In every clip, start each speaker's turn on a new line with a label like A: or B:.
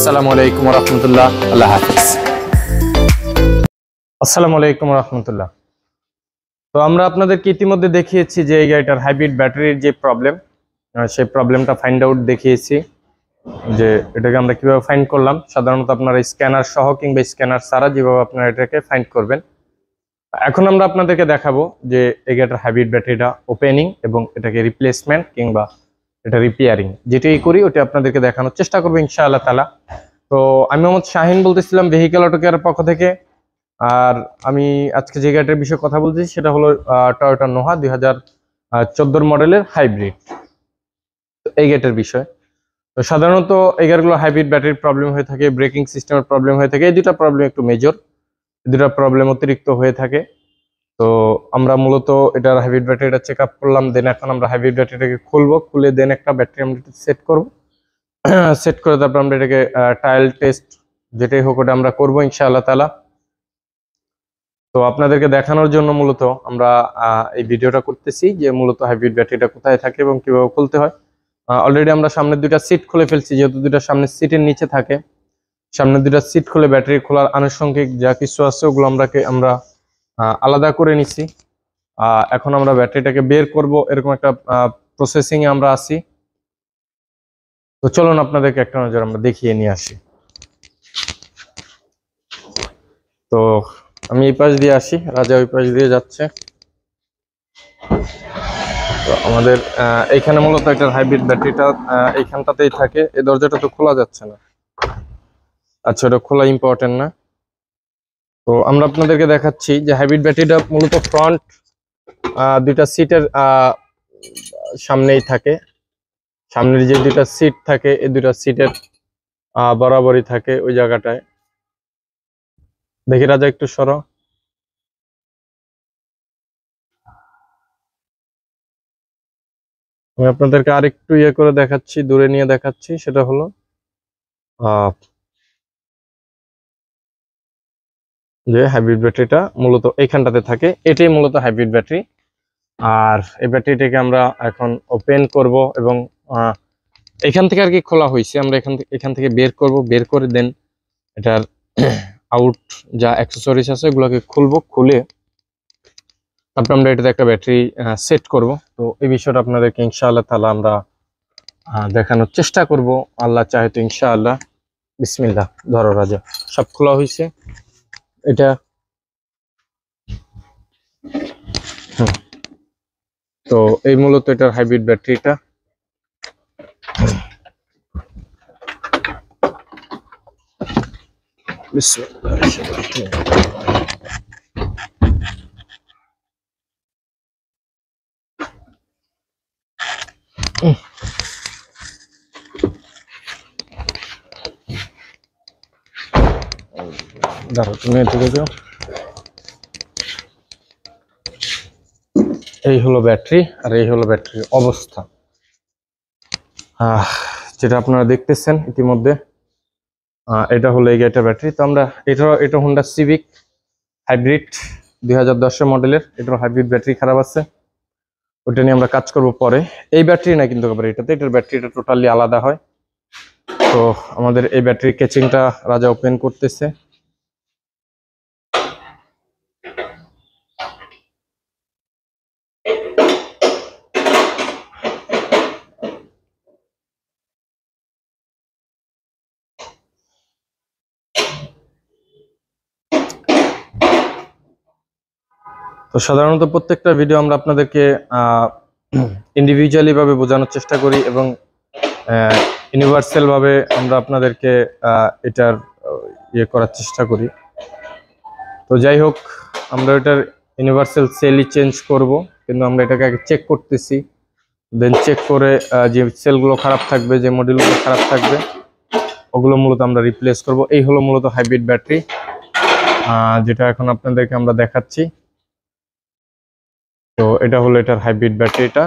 A: আসসালামু আলাইকুম রহমতুল্লাহ। আল্লাহ হাফিজ। আসসালামু আলাইকুম রহমতুল্লাহ। তো আমরা আপনাদেরকে ইতিমধ্যে দেখিয়েছি যে এই গাড়িটার হাইব্রিড ব্যাটারির যে প্রবলেম, সেই প্রবলেমটা ফাইন্ড আউট দেখিয়েছি যে এটাকে আমরা কিভাবে ফাইন্ড করলাম। সাধারণত আপনারা স্ক্যানার সহ কিংবা স্ক্যানার ছাড়া যেভাবে আপনারা এটাকে ফাইন্ড করবেন। এখন আমরা আপনাদেরকে দেখাবো যে এই গাড়িটার হাইব্রিড ব্যাটারিটা ওপেনিং এবং এটাকে রিপ্লেসমেন্ট কিংবা এটা রিপেয়ারিং যেটাই করি ওটা আপনাদেরকে দেখানোর চেষ্টা করবো ইনশাআল্লাহ তাআলা। তো আমি মোহাম্মদ শাহিন বলতেছিলাম ভেহিক্যাল অটো কেয়ারের পক্ষ থেকে। আর আমি আজকে যে গাড়িটার বিষয়ে কথা বলতেছি সেটা হলো টয়োটা নোহা 2014 মডেলের হাইব্রিড। এই গাড়িটার বিষয় তো সাধারণত এই গাড়িগুলো হাইব্রিড ব্যাটারির প্রবলেম হয়ে থাকে, ব্রেকিং সিস্টেমের প্রবলেম হয়ে থাকে। এই দুটা প্রবলেম একটু মেজর, দুটা প্রবলেম অতিরিক্ত হয়ে থাকে। তো আমরা মূলত এটার হাইব্রিড ব্যাটারিটা চেক আপ করলাম, দেন এখন আমরা হাইব্রিড ব্যাটারিটাকে খুলবো, খুলে দেন একটা ব্যাটারি আমরা সেট করবো। সেট করে তারপর আমরা এটাকে ট্রায়াল টেস্ট যেটাই হোক ওটা আমরা করবো ইনশাআল্লাহ তাআলা। তো আপনাদেরকে দেখানোর জন্য মূলত আমরা এই ভিডিওটা করতেছি যে মূলত হাইব্রিড ব্যাটারিটা কোথায় থাকে এবং কিভাবে খুলতে হয়। অলরেডি আমরা সামনের দুইটা সিট খুলে ফেলছি, যেহেতু দুইটা সামনের সিটের নিচে থাকে। সামনের দুইটা সিট খুলে ব্যাটারি খোলার আনুষঙ্গিক যা কিছু আছে ওগুলো আমরা আলাদা করে নিছি। এখন আমরা ব্যাটারিটাকে বের করব, এরকম একটা প্রসেসিং এ আমরা আছি। তো চলুন আপনাদেরকে একটা নজর আমরা দেখিয়ে নিয়ে আসি। তো আমি এই পাশ দিয়ে আসি, রাজা ওই পাশ দিয়ে যাচ্ছে। তো আমাদের এইখানে মূলত একটা হাইব্রিড ব্যাটারিটা এইখানটাতেই থাকে। এই দরজাটা তো খোলা যাচ্ছে না, আচ্ছা ওটা খোলা ইম্পর্টেন্ট না। তো আমরা আপনাদেরকে দেখাচ্ছি যে হাইব্রিড ব্যাটারিটা মূলত ফ্রন্ট দুইটা সিটের সামনেই থাকে। সামনের যে দুইটা সিট থাকে এই দুইটা সিটের বরাবরই থাকে ওই জায়গাটায়। দেখি রাজা একটু সরো। আমি আপনাদেরকে আরেকটু ইয়ে করে দেখাচ্ছি, দূরে নিয়ে দেখাচ্ছি। সেটা হলো যে হাইব্রিড ব্যাটারিটা মূলত এইখানটাতে থাকে, এটাই মূলত হাইব্রিড ব্যাটারি। আর এই ব্যাটারিটাকে আমরা এখন ওপেন করব এবং এখান থেকে আর কি খোলা হয়েছে, আমরা এখান থেকে বের করব, বের করে দেন এটার আউট যা অ্যাক্সেসরিজ আছে ওগুলোকে খুলবো, খুলে তারপর আমরা এটাতে একটা ব্যাটারি সেট করব। তো এই বিষয়টা আপনাদেরকে ইনশাআল্লাহ তাআলা আমরা দেখানোর চেষ্টা করব, আল্লাহ চাহে তো ইনশাআল্লাহ। বিসমিল্লাহ। ধরো রাজা, সব খোলা হয়েছে এটা। তো এই মূলত এটার হাইব্রিড ব্যাটারিটা। দাঁড়াও তুমি এদিকে যাও। এই হলো ব্যাটারি আর এই হলো ব্যাটারির অবস্থা যেটা আপনারা দেখতেছেন ইতিমধ্যে। এটা হলো এই গাড়িটার ব্যাটারি। তো আমরা এটা হোন্ডা সিভিক হাইব্রিড 2010 মডেলের। এটার হাইব্রিড ব্যাটারি খারাপ আছে, ওটা নিয়ে আমরা কাজ করব পরে। এই ব্যাটারি না কিন্তু এটার ব্যাটারিটা টোটালি আলাদা হয়। তো আমাদের এই ব্যাটারি কেচিংটা রাজা ওপেন করতেছে। তো সাধারণত প্রত্যেকটা ভিডিও আমরা আপনাদেরকে ইন্ডিভিজুয়ালি ভাবে বোঝানোর চেষ্টা করি এবং ইউনিভার্সাল ভাবে আমরা আপনাদেরকে এটার ইয়ে করার চেষ্টা করি। তো যাই হোক, আমরা এটার ইউনিভার্সাল সেলই চেঞ্জ করব, কিন্তু আমরা এটাকে আগে চেক করতেছি। দেন চেক করে যে সেলগুলো খারাপ থাকবে, যে মডেলগুলো খারাপ থাকবে ওগুলো মূলত আমরা রিপ্লেস করব। এই হলো মূলত হাইব্রিড ব্যাটারি, যেটা এখন আপনাদেরকে আমরা দেখাচ্ছি। তো এটা হলো এটার হাইব্রিড ব্যাটারিটা।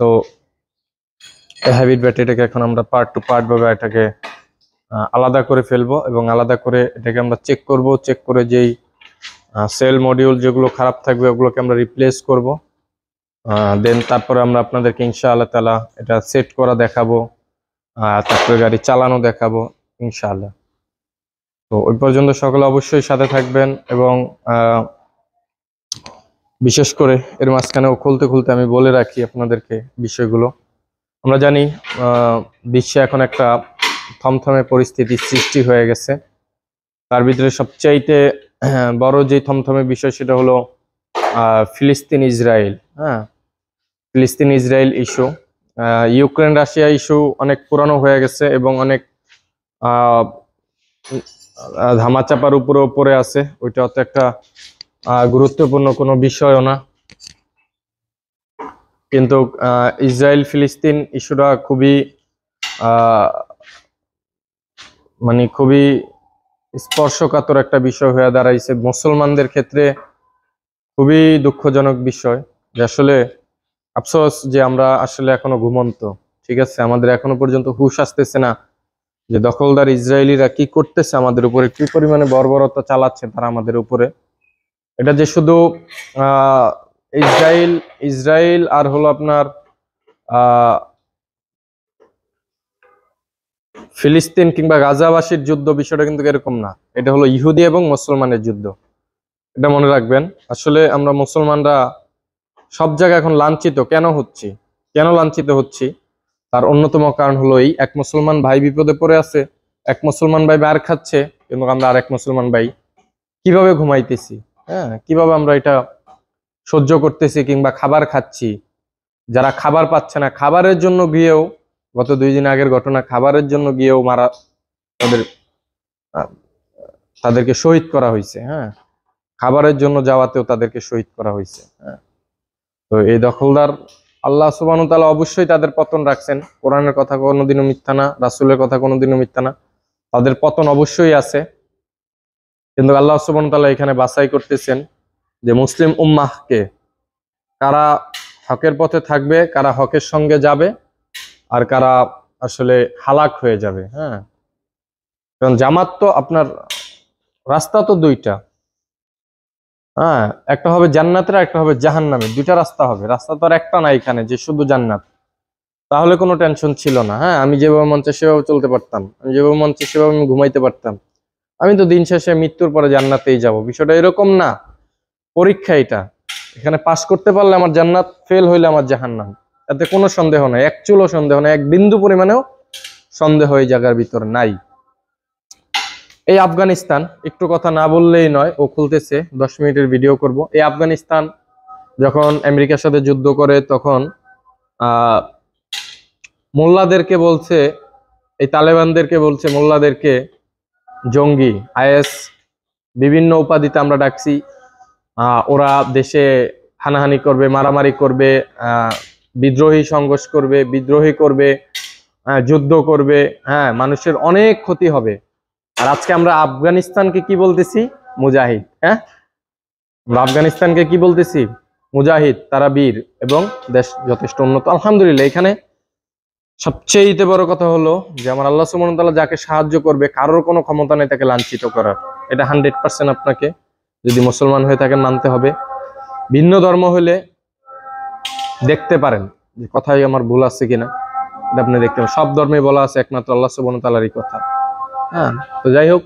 A: তো হাইব্রিড ব্যাটারিটাকে এখন আমরা পার্ট টু পার্ট ভাবে এটাকে আলাদা করে ফেলবো এবং আলাদা করে এটাকে আমরা চেক করব। চেক করে যেই সেল মডিউল যেগুলো খারাপ থাকবে ওগুলোকে আমরা রিপ্লেস করব। দেন তারপরে আমরা আপনাদেরকে ইনশাআল্লাহ তাআলা এটা সেট করা দেখাবো, তারপরে গাড়ি চালানো দেখাবো ইনশাআল্লাহ। তো ওই পর্যন্ত সকলে অবশ্যই সাথে থাকবেন এবং বিশেষ করে এর মাঝখানেও খুলতে খুলতে আমি বলে রাখি আপনাদেরকে বিষয়গুলো। আমরা জানি বিশ্বে এখন একটা থমথমে পরিস্থিতির সৃষ্টি হয়ে গেছে। তার ভিতরে সবচাইতে বড় যে থমথমে বিষয় সেটা হলো ফিলিস্তিন ইসরায়েল। হ্যাঁ, ফিলিস্তিন Israel issue. Ukraine Russia issue অনেক পুরানো হয়ে গেছে এবং অনেক ধামাচাপার উপরে উপরে আছে। ওইটা হচ্ছে একটা গুরুত্বপূর্ণ কোনো বিষয়ও না, কিন্তু ইসরায়েল ফিলিস্তিন ইস্যুটা খুবই মানে খুবই স্পর্শকাতর একটা বিষয় হয়ে দাঁড়াইছে মুসলমানদের ক্ষেত্রে। খুবই দুঃখজনক বিষয় যে আসলে আফসোস যে আমরা আসলে এখনো ঘুমন্ত। ঠিক আছে, আমাদের এখনো পর্যন্ত হুঁশ আসতেছে না যে দখলদার ইসরায়েলিরা কি করতেছে আমাদের উপরে, কি পরিমাণে বর্বরতা চালাচ্ছে তারা আমাদের উপরে। এটা যে শুধু ইসরায়েল আর হলো আপনার ফিলিস্তিন কিংবা গাজাবাসীর যুদ্ধ, বিষয়টা কিন্তু এরকম না। এটা হলো ইহুদি এবং মুসলমানের যুদ্ধ, এটা মনে রাখবেন। আসলে আমরা মুসলমানরা সব জায়গায় এখন লাঞ্ছিত কেন হচ্ছি, কেন লাঞ্ছিত হচ্ছি তার অন্যতম কারণ হলো এই এক মুসলমান ভাই বিপদে পড়ে আছে, এক মুসলমান ভাই মার খাচ্ছে, কিন্তু আমরা আর এক মুসলমান ভাই কিভাবে ঘুমাইতেছি, হ্যাঁ, কিভাবে আমরা এটা সহ্য করতেছি কিংবা খাবার খাচ্ছি। যারা খাবার পাচ্ছে না, খাবারের জন্য গিয়েও, গত 2 দিন আগের ঘটনা, খাবারের জন্য গিয়েও মারা তাদেরকে শহীদ করা হয়েছে। হ্যাঁ, খাবারের জন্য যাওয়াতেও তাদেরকে শহীদ করা হয়েছে। হ্যাঁ, তো এই দখলদার আল্লাহ সুবহানাহু ওয়া তাআলা অবশ্যই তাদের পতন রাখছেন। কোরআনের কথা কোনোদিনও মিথ্যা না, রাসূলের কথা কোনোদিনও মিথ্যা না, তাদের পতন অবশ্যই আছে। কিন্তু আল্লাহ সুবহানাহু ওয়া তাআলা এখানে বাছাই করতেছেন যে মুসলিম উম্মাহকে কারা হকের পথে থাকবে, কারা হকের সঙ্গে যাবে, আর কারা আসলে হালাক হয়ে যাবে। হ্যাঁ, কারণ জামাত তো আপনার রাস্তা তো দুইটা। হ্যাঁ, একটা হবে জান্নাতের, একটা হবে জাহান্নামের। দুইটা রাস্তা হবে, রাস্তা তো আর একটা না এখানে যে শুধু জান্নাত। তাহলে কোনো টেনশন ছিল না। হ্যাঁ, আমি যেভাবে মন চায় সেভাবে চলতে পারতাম, আমি যেভাবে মন চায় সেভাবে আমি ঘুমাইতে পারতাম। আমি তো দিন শেষে মৃত্যুর পরে জান্নাতেই যাব, বিষয়টা এরকম না। পরীক্ষা এটা, এখানে পাশ করতে পারলে আমার জান্নাত, ফেল হইলে আমার জাহান্নাম। এতে কোনো সন্দেহ নাই, এক চুলও সন্দেহ নাই, এক বিন্দু পরিমাণেও সন্দেহ এই জায়গার ভিতর নাই। এই আফগানিস্তান, একটু কথা না বললেই নয়, ও খুলতেছে 10 মিনিটের ভিডিও করব। এই আফগানিস্তান যখন আমেরিকার সাথে যুদ্ধ করে তখন মোল্লাদেরকে বলছে, এই তালেবানদেরকে বলছে মোল্লাদেরকে জঙ্গি, আইএস, বিভিন্ন উপাধিতে আমরা ডাকছি। ওরা দেশে হানাহানি করবে, মারামারি করবে, বিদ্রোহী সংঘর্ষ করবে, বিদ্রোহী করবে, যুদ্ধ করবে। হ্যাঁ, মানুষের অনেক ক্ষতি হবে। আর আজকে আমরা আফগানিস্তানকে কি বলতেছি? মুজাহিদ। হ্যাঁ, আমরা আফগানিস্তানকে কি বলতেছি? মুজাহিদ, তারা বীর এবং দেশ যথেষ্ট উন্নত। আলহামদুলিল্লাহ। এখানে সবচেয়ে বড় কথা হলো যে আমার আল্লাহ সুবহানাহু ওয়া তাআলা যাকে সাহায্য করবে, কারোর কোনো ক্ষমতা নেই তাকে লাঞ্ছিত করার। এটা 100% আপনাকে যদি মুসলমান হয়ে থাকেন মানতে হবে। ভিন্ন ধর্ম হলে দেখতে পারেন যে কথাই আমার ভুল আছে কিনা, এটা আপনি দেখতে পারেন। সব ধর্মে বলা আছে একমাত্র আল্লাহ সুবহানাহু ওয়া তাআলারই কথা। হ্যাঁ, তো যাই হোক,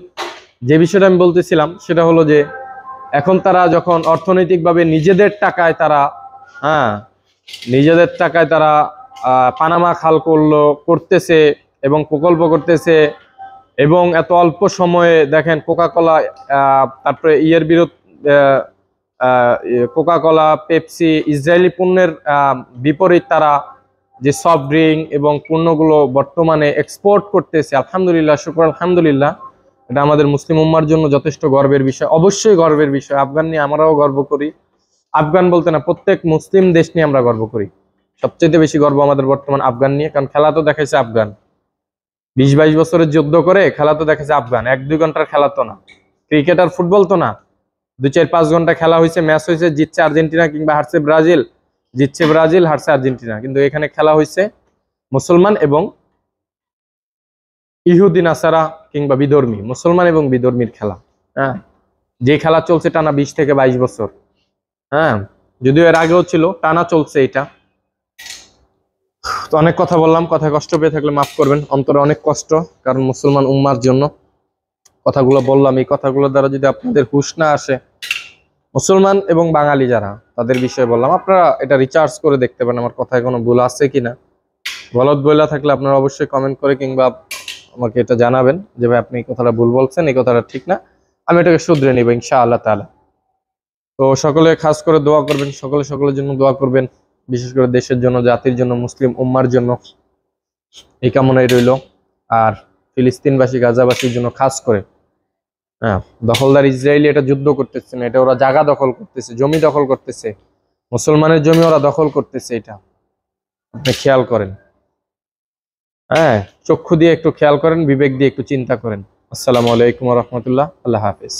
A: যে বিষয়টা আমি বলতেছিলাম সেটা হলো যে এখন তারা যখন অর্থনৈতিকভাবে নিজেদের টাকায় তারা, হ্যাঁ, নিজেদের টাকায় তারা পানামা খাল করতেছে এবং প্রকল্প করতেছে, এবং এত অল্প সময়ে দেখেন কোকাকোলা, তারপরে কোকাকোলা, পেপসি, ইসরায়েলি পণ্যের বিপরীত তারা যে সফট ড্রিঙ্ক এবং পণ্যগুলো বর্তমানে এক্সপোর্ট করতেছে। আলহামদুলিল্লাহ, শুকর আলহামদুলিল্লাহ। এটা আমাদের মুসলিম উম্মার জন্য যথেষ্ট গর্বের বিষয়, অবশ্যই গর্বের বিষয়। আফগান নিয়ে আমরাও গর্ব করি। আফগান বলতে না, প্রত্যেক মুসলিম দেশ নিয়ে আমরা গর্ব করি। সবচেয়ে বেশি গর্ব আমাদের বর্তমান আফগান নিয়ে, কারণ খেলা তো দেখাইছে আফগান। 20-22 বছরের যুদ্ধ করে খেলা তো দেখাইছে আফগান। 1-2 ঘন্টার খেলা তো না, ক্রিকেট আর ফুটবল তো না। 2-4-5 ঘন্টা খেলা হয়েছে, ম্যাচ হয়েছে, জিতছে আর্জেন্টিনা কিংবা হারছে ব্রাজিল, জিতছে ব্রাজিল, হারছে আর্জেন্টিনা। কিন্তু এখানে খেলা হয়েছে মুসলমান এবং ইহুদি নাসারা কিংবা বিধর্মী, মুসলমান এবং বিধর্মীর খেলা। হ্যাঁ, যে খেলা চলছে টানা 20 থেকে 22 বছর। হ্যাঁ, যদিও এর আগেও ছিল, টানা চলছে এটা। তো অনেক কথা বললাম, কথায় কষ্ট পেয়ে থাকলে মাফ করবেন, অন্তরে অনেক কষ্ট, কারণ মুসলমান উম্মার জন্য কথাগুলো বললাম। এই কথাগুলো দ্বারা যদি আপনাদের হুঁশ না আসে, মুসলমান এবং বাঙালি যারা, তাদের বিষয়ে বললাম, আপনারা এটা রিচার্জ করে দেখতে পারেন আমার কথায় কোনো ভুল আছে কিনা। গলত বইলা থাকলে আপনারা অবশ্যই কমেন্ট করে কিংবা আমাকে এটা জানাবেন যে ভাই আপনি এই কথাটা ভুল বলছেন, এই কথাটা ঠিক না, আমি এটাকে শুধরে নিব ইনশাআল্লাহ তাআলা। তো সকলে খাস করে দোয়া করবেন, সকলের জন্য দোয়া করবেন, বিশেষ করে দেশের জন্য, জাতির জন্য, মুসলিম উম্মার জন্য, এই কামনাই রইল। আর ফিলিস্তিনবাসী, গাজাবাসীর জন্য খাস করে। হ্যাঁ, দখলদার ইসরায়েলি এটা যুদ্ধ করতেছে না, এটা ওরা জায়গা দখল করতেছে, জমি দখল করতেছে, মুসলমানের জমি ওরা দখল করতেছে, এটা আপনি খেয়াল করেন। হ্যাঁ, চক্ষু দিয়ে একটু খেয়াল করেন, বিবেক দিয়ে একটু চিন্তা করেন। আসসালামু আলাইকুম ওয়া রাহমাতুল্লাহ। আল্লাহ হাফেজ।